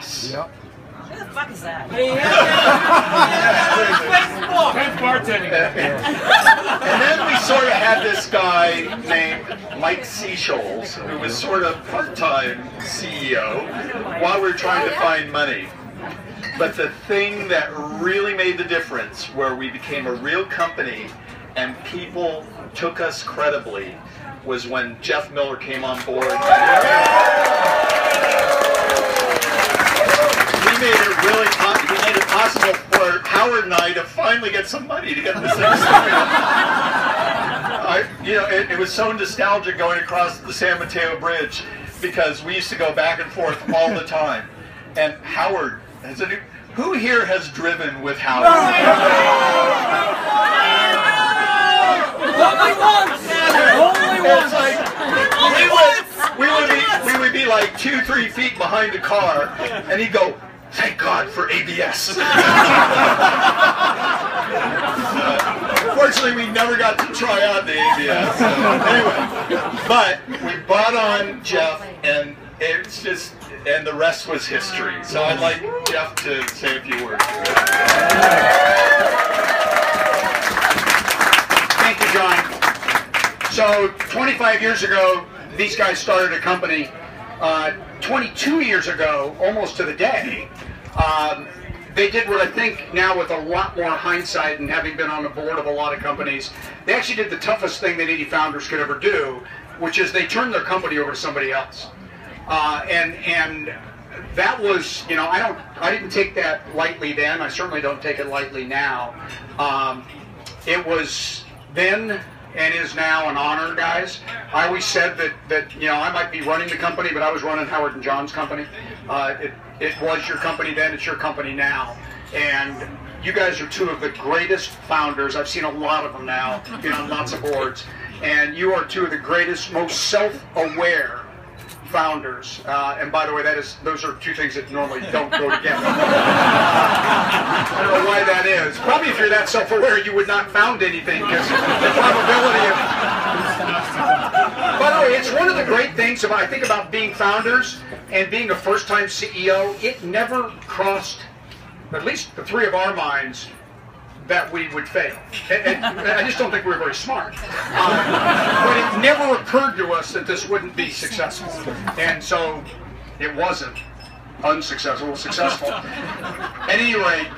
boss. Yep. Who the fuck is that? That's bartending. And then we sort of had this guy named Mike Seashoals, who was sort of part-time CEO while we were trying to find money. But the thing that really made the difference, where we became a real company and people took us credibly, was when Jeff Miller came on board. He made it possible for Howard and I to finally get some money to get this thing started. It was so nostalgic going across the San Mateo Bridge because we used to go back and forth all the time. And Howard, who here has driven with Howard? Only once! Only once! We would be like 2-3 feet behind the car, and he'd go, "Thank God for ABS." Fortunately, we never got to try out the ABS. Anyway, but we brought on Jeff, and it's just, and the rest was history. So I'd like Jeff to say a few words. Thank you, John. So 25 years ago, these guys started a company. 22 years ago, almost to the day, they did what I think now, with a lot more hindsight and having been on the board of a lot of companies, they actually did the toughest thing that 80 founders could ever do, which is they turned their company over to somebody else. And that was, I didn't take that lightly then. I certainly don't take it lightly now. It was then and is now an honor, guys. I always said that I might be running the company, but I was running Howard and John's company. It was your company then, it's your company now. And you guys are two of the greatest founders. I've seen a lot of them now, been on lots of boards. And you are two of the greatest, most self-aware founders. And by the way, those are two things that normally don't go together. I don't know why that is. Probably if you're that self-aware, you would not found anything, because the probability of... By the way, it's one of the great things I think about being founders and being a first-time CEO. It never crossed, at least the three of our minds, that we would fail. I just don't think we were very smart. But it never occurred to us that this wouldn't be successful. And so it wasn't unsuccessful, it was successful. At any rate,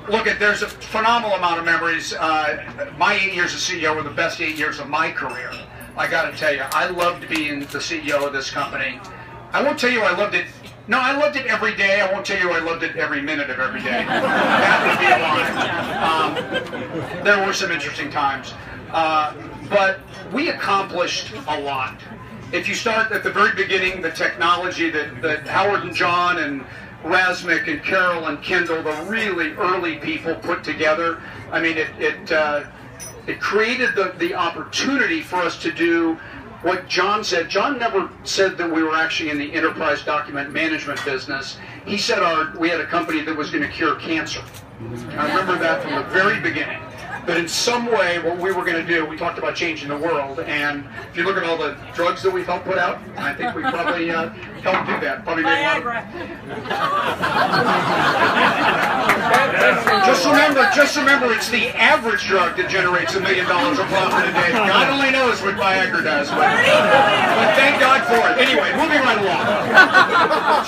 look, there's a phenomenal amount of memories. My 8 years as CEO were the best 8 years of my career. I got to tell you, I loved being the CEO of this company. I won't tell you I loved it. No, I loved it every day. I won't tell you I loved it every minute of every day. That would be a lie. There were some interesting times. But we accomplished a lot. If you start at the very beginning, the technology that Howard and John and Razmik and Carol and Kendall, the really early people, put together, I mean, it created the opportunity for us to do what John said. John never said that we were actually in the enterprise document management business. He said we had a company that was going to cure cancer. I remember that from the very beginning. But in some way, what we were going to do, we talked about changing the world. And if you look at all the drugs that we've helped put out, I think we probably helped do that. Probably made Viagra. Just remember, it's the average drug that generates $1 million of profit a day. God only knows what Viagra does, but thank God for it. Anyway, moving right along.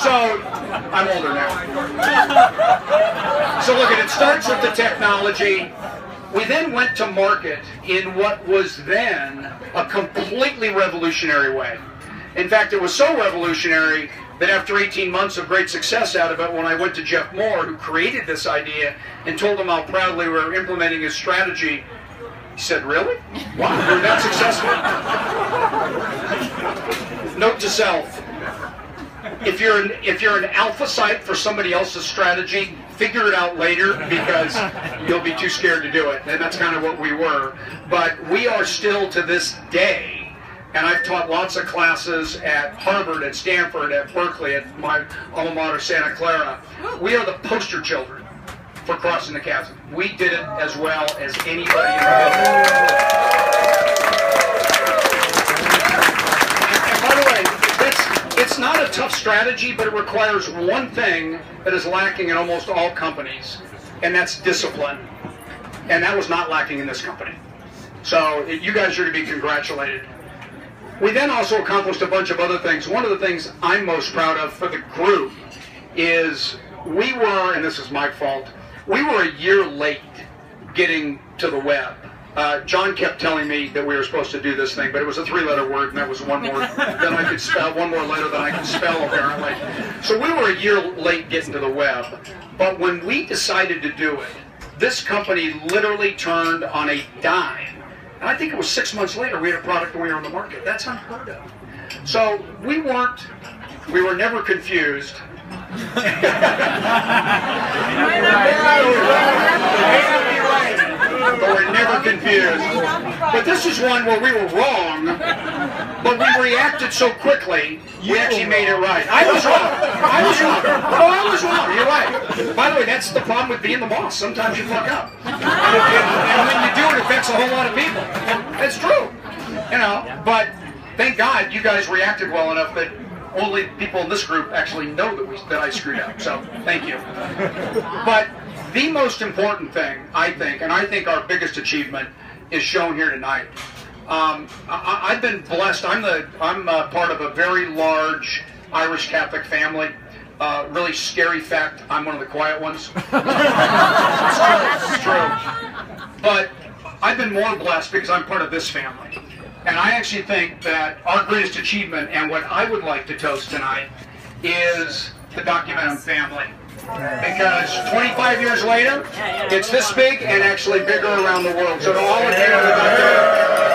So, I'm older now. So look, it starts with the technology. We then went to market in what was then a completely revolutionary way. In fact, it was so revolutionary that after 18 months of great success out of it, when I went to Jeff Moore, who created this idea, and told him how proudly we were implementing his strategy, he said, "Really? Wow, you're that successful?" Note to self: if you're an alpha site for somebody else's strategy, figure it out later, because you'll be too scared to do it. And that's kind of what we were. But we are still, to this day, and I've taught lots of classes at Harvard, at Stanford, at Berkeley, at my alma mater, Santa Clara. We are the poster children for crossing the chasm. We did it as well as anybody in the world. And by the way, it's It's not a tough strategy, but it requires one thing that is lacking in almost all companies, and that's discipline. And that was not lacking in this company. So you guys are to be congratulated. We then also accomplished a bunch of other things. One of the things I'm most proud of for the group is we were, and this is my fault, we were a year late getting to the web. John kept telling me that we were supposed to do this thing, but it was a 3-letter word, and that was one more than I could spell, one more letter than I could spell, apparently. So we were a year late getting to the web. But when we decided to do it, this company literally turned on a dime. And I think it was 6 months later we had a product and we were on the market. That's unheard of. So we were never confused. But we're never confused. But this is one where we were wrong, but we reacted so quickly, we actually made it right. I was wrong. I was wrong. Oh, I was wrong. You're right. By the way, that's the problem with being the boss. Sometimes you fuck up. And when you do, it affects a whole lot of people. It's true. You know, but thank God you guys reacted well enough that only people in this group actually know that I screwed up. So thank you. But the most important thing, I think, and I think our biggest achievement is shown here tonight. I've been blessed. I'm part of a very large Irish Catholic family. Really scary fact, I'm one of the quiet ones. It's true. But I've been more blessed because I'm part of this family. And I actually think that our greatest achievement, and what I would like to toast tonight, is the Documentum family. Because 25 years later, it's this big and actually bigger around the world. So to all of you,